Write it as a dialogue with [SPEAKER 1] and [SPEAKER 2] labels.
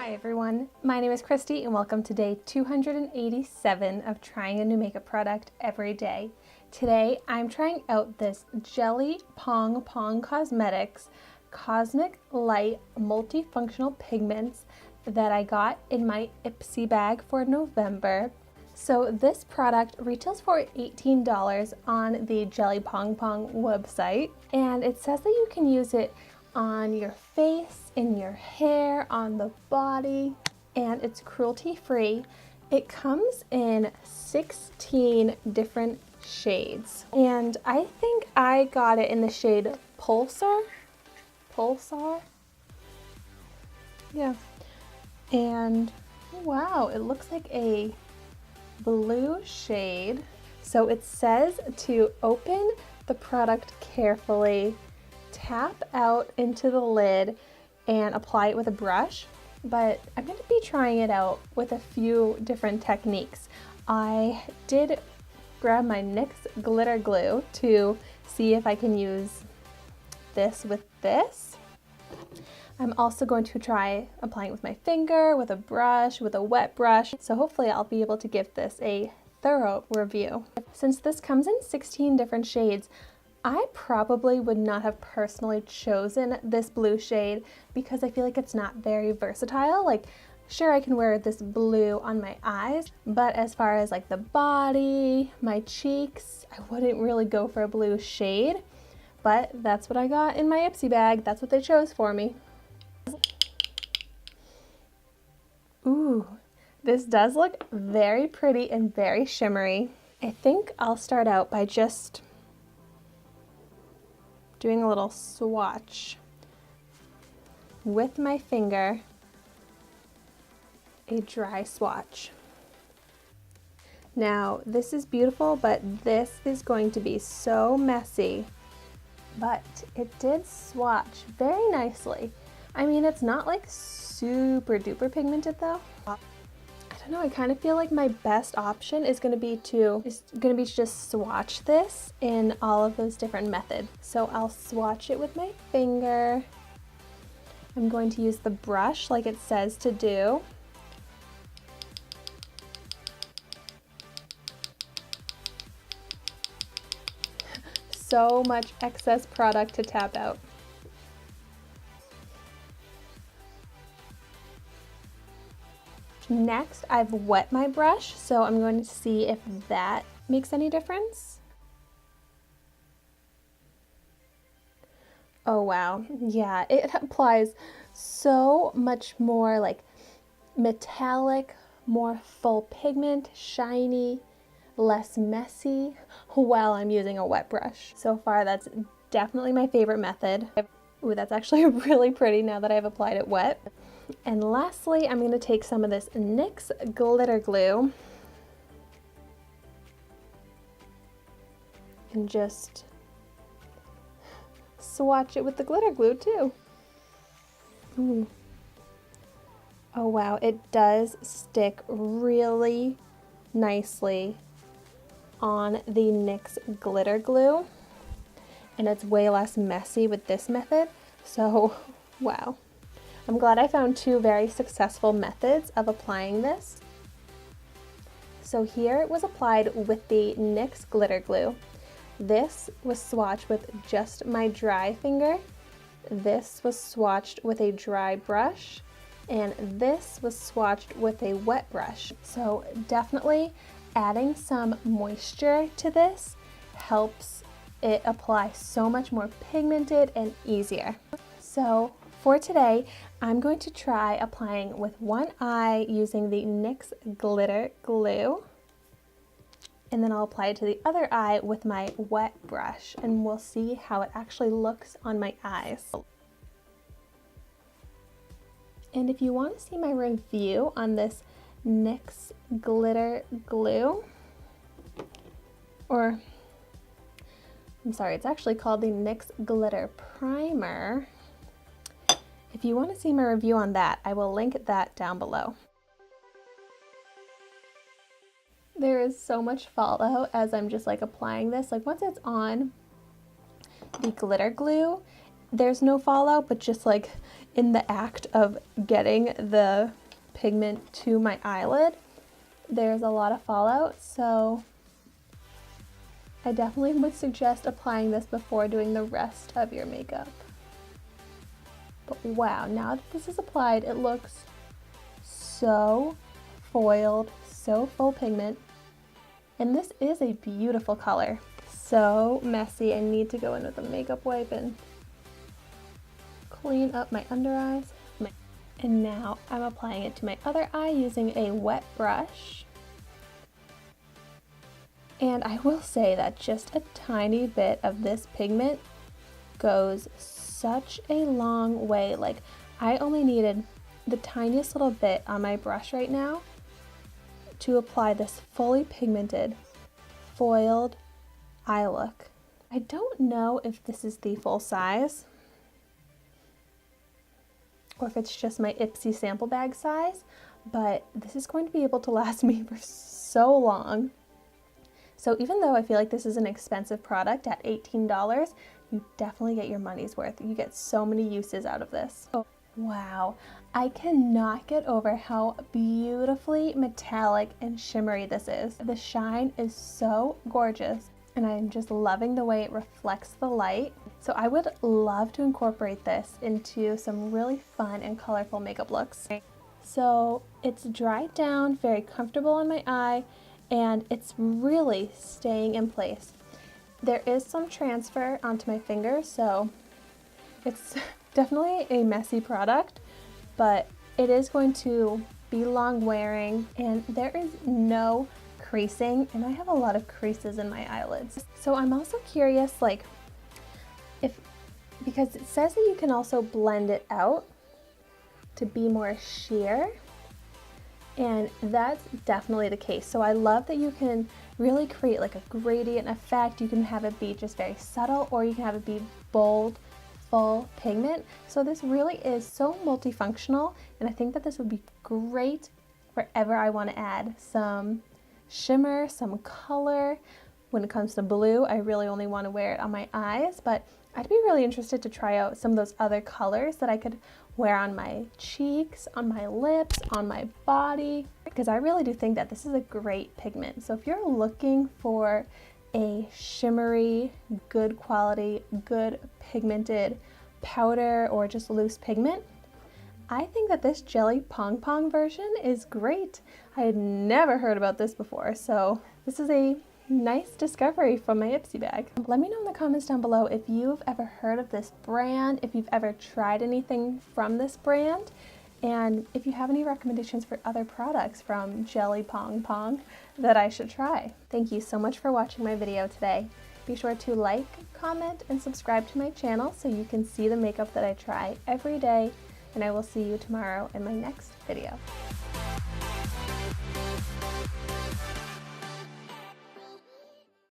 [SPEAKER 1] Hi everyone, my name is Christy and welcome to day 287 of trying a new makeup product every day. Today I'm trying out this Jelly Pong Pong Cosmetics Cosmic Light Multifunctional Pigments that I got in my Ipsy bag for November. So this product retails for $18 on the Jelly Pong Pong website, and it says that you can use it on your face, in your hair, on the body, and it's cruelty-free. It comes in 16 different shades, and I think I got it in the shade Pulsar? Yeah. And wow, it looks like a blue shade. So it says to open the product carefully, tap out into the lid, and apply it with a brush. But I'm going to be trying it out with a few different techniques. I did grab my NYX glitter glue to see if I can use this with this. I'm also going to try applying it with my finger, with a brush, with a wet brush. So hopefully I'll be able to give this a thorough review. Since this comes in 16 different shades, I probably would not have personally chosen this blue shade because I feel like it's not very versatile. Like, sure, I can wear this blue on my eyes, but as far as like the body, my cheeks, I wouldn't really go for a blue shade. But that's what I got in my Ipsy bag. That's what they chose for me. Ooh, this does look very pretty and very shimmery. I think I'll start out by just doing a little swatch with my finger, a dry swatch. Now, this is beautiful, but this is going to be so messy. But it did swatch very nicely. I mean, it's not like super duper pigmented though. I don't know, I kind of feel like my best option is going to be to just swatch this in all of those different methods. So I'll swatch it with my finger. I'm going to use the brush like it says to do. So much excess product to tap out. Next, I've wet my brush, so I'm going to see if that makes any difference. Oh wow, yeah, it applies so much more like metallic, more full pigment, shiny, less messy while I'm using a wet brush. So far, that's definitely my favorite method. Ooh, that's actually really pretty now that I've applied it wet. And lastly, I'm going to take some of this NYX glitter glue and just swatch it with the glitter glue too. Ooh. Oh wow, it does stick really nicely on the NYX glitter glue, and it's way less messy with this method. So wow. I'm glad I found two very successful methods of applying this. So here it was applied with the NYX glitter glue. This was swatched with just my dry finger. This was swatched with a dry brush. And this was swatched with a wet brush. So definitely adding some moisture to this helps it apply so much more pigmented and easier. So for today, I'm going to try applying with one eye using the NYX glitter glue, and then I'll apply it to the other eye with my wet brush, and we'll see how it actually looks on my eyes. And if you want to see my review on this NYX glitter glue, or I'm sorry, it's actually called the NYX glitter primer. If you want to see my review on that, I will link that down below. There is so much fallout as I'm just like applying this. Like once it's on the glitter glue, there's no fallout, but just like in the act of getting the pigment to my eyelid, there's a lot of fallout. So I definitely would suggest applying this before doing the rest of your makeup. But wow, now that this is applied, it looks so foiled, so full pigment. And this is a beautiful color. So messy. I need to go in with a makeup wipe and clean up my under eyes. And now I'm applying it to my other eye using a wet brush. And I will say that just a tiny bit of this pigment goes such a long way. Like, I only needed the tiniest little bit on my brush right now to apply this fully pigmented, foiled eye look. I don't know if this is the full size or if it's just my Ipsy sample bag size, but this is going to be able to last me for so long. So even though I feel like this is an expensive product at $18, you definitely get your money's worth. You get so many uses out of this. Oh, wow. I cannot get over how beautifully metallic and shimmery this is. The shine is so gorgeous, and I'm just loving the way it reflects the light. So I would love to incorporate this into some really fun and colorful makeup looks. So it's dried down, very comfortable on my eye, and it's really staying in place. There is some transfer onto my fingers, so it's definitely a messy product, but it is going to be long wearing, and there is no creasing, and I have a lot of creases in my eyelids. So I'm also curious, like, because it says that you can also blend it out to be more sheer, and that's definitely the case. So I love that you can really create like a gradient effect. You can have it be just very subtle, or you can have it be bold, full pigment. So this really is so multifunctional, and I think that this would be great wherever I want to add some shimmer, some color. When it comes to blue, I really only want to wear it on my eyes, but I'd be really interested to try out some of those other colors that I could wear on my cheeks, on my lips, on my body, because I really do think that this is a great pigment. So if you're looking for a shimmery, good quality, good pigmented powder or just loose pigment, I think that this Jelly Pong Pong version is great. I had never heard about this before, so this is a nice discovery from my Ipsy bag. Let me know in the comments down below if you've ever heard of this brand, if you've ever tried anything from this brand, and if you have any recommendations for other products from Jelly Pong Pong that I should try. Thank you so much for watching my video today. Be sure to like, comment, and subscribe to my channel so you can see the makeup that I try every day, and I will see you tomorrow in my next video.